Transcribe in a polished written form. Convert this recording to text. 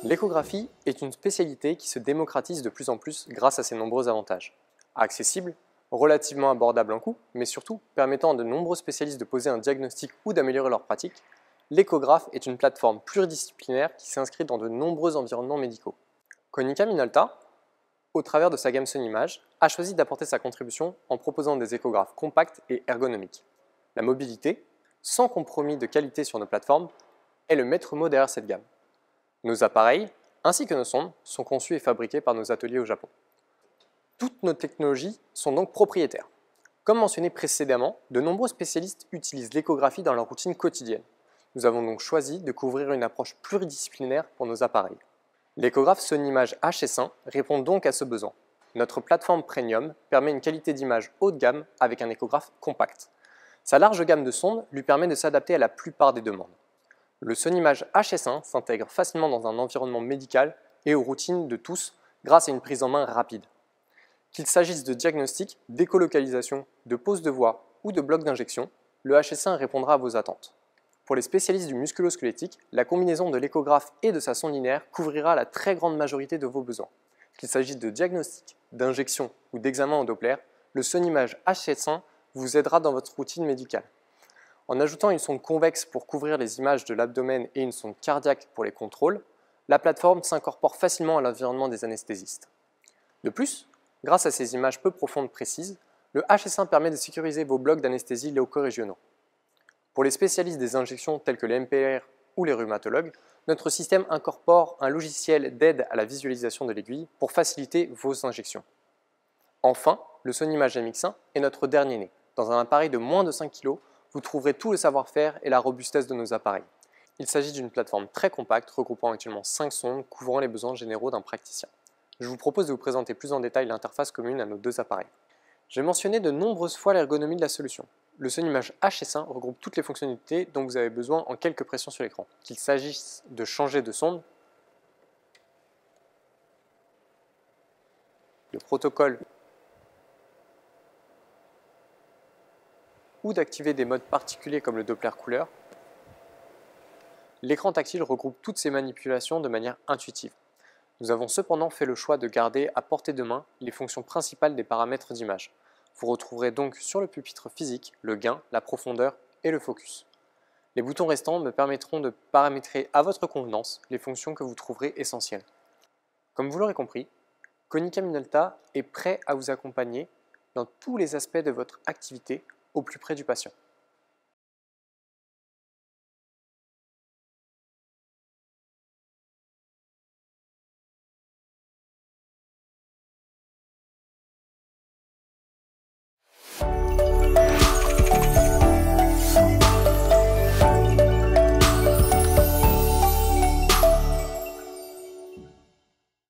L'échographie est une spécialité qui se démocratise de plus en plus grâce à ses nombreux avantages. Accessible, relativement abordable en coût, mais surtout permettant à de nombreux spécialistes de poser un diagnostic ou d'améliorer leur pratique, l'échographe est une plateforme pluridisciplinaire qui s'inscrit dans de nombreux environnements médicaux. Konica Minolta, au travers de sa gamme Sonimage, a choisi d'apporter sa contribution en proposant des échographes compacts et ergonomiques. La mobilité, sans compromis de qualité sur nos plateformes, est le maître mot derrière cette gamme. Nos appareils, ainsi que nos sondes, sont conçus et fabriqués par nos ateliers au Japon. Toutes nos technologies sont donc propriétaires. Comme mentionné précédemment, de nombreux spécialistes utilisent l'échographie dans leur routine quotidienne. Nous avons donc choisi de couvrir une approche pluridisciplinaire pour nos appareils. L'échographe Sonimage HS1 répond donc à ce besoin. Notre plateforme premium permet une qualité d'image haut de gamme avec un échographe compact. Sa large gamme de sondes lui permet de s'adapter à la plupart des demandes. Le Sonimage HS1 s'intègre facilement dans un environnement médical et aux routines de tous grâce à une prise en main rapide. Qu'il s'agisse de diagnostic, d'écolocalisation, de pose de voix ou de bloc d'injection, le HS1 répondra à vos attentes. Pour les spécialistes du musculo-squelettique, la combinaison de l'échographe et de sa sonde linéaire couvrira la très grande majorité de vos besoins. Qu'il s'agisse de diagnostic, d'injection ou d'examen en Doppler, le Sonimage HS1 vous aidera dans votre routine médicale. En ajoutant une sonde convexe pour couvrir les images de l'abdomen et une sonde cardiaque pour les contrôles, la plateforme s'incorpore facilement à l'environnement des anesthésistes. De plus, grâce à ces images peu profondes précises, le HS1 permet de sécuriser vos blocs d'anesthésie locaux-régionaux. Pour les spécialistes des injections tels que les MPR ou les rhumatologues, notre système incorpore un logiciel d'aide à la visualisation de l'aiguille pour faciliter vos injections. Enfin, le Sonimage MX1 est notre dernier né. Dans un appareil de moins de 5 kg, vous trouverez tout le savoir-faire et la robustesse de nos appareils. Il s'agit d'une plateforme très compacte regroupant actuellement 5 sondes couvrant les besoins généraux d'un praticien. Je vous propose de vous présenter plus en détail l'interface commune à nos deux appareils. J'ai mentionné de nombreuses fois l'ergonomie de la solution. Le Sonimage HS1 regroupe toutes les fonctionnalités dont vous avez besoin en quelques pressions sur l'écran. Qu'il s'agisse de changer de sonde, de protocole ou d'activer des modes particuliers comme le Doppler couleur, l'écran tactile regroupe toutes ces manipulations de manière intuitive. Nous avons cependant fait le choix de garder à portée de main les fonctions principales des paramètres d'image. Vous retrouverez donc sur le pupitre physique le gain, la profondeur et le focus. Les boutons restants me permettront de paramétrer à votre convenance les fonctions que vous trouverez essentielles. Comme vous l'aurez compris, Konica Minolta est prêt à vous accompagner dans tous les aspects de votre activité au plus près du patient.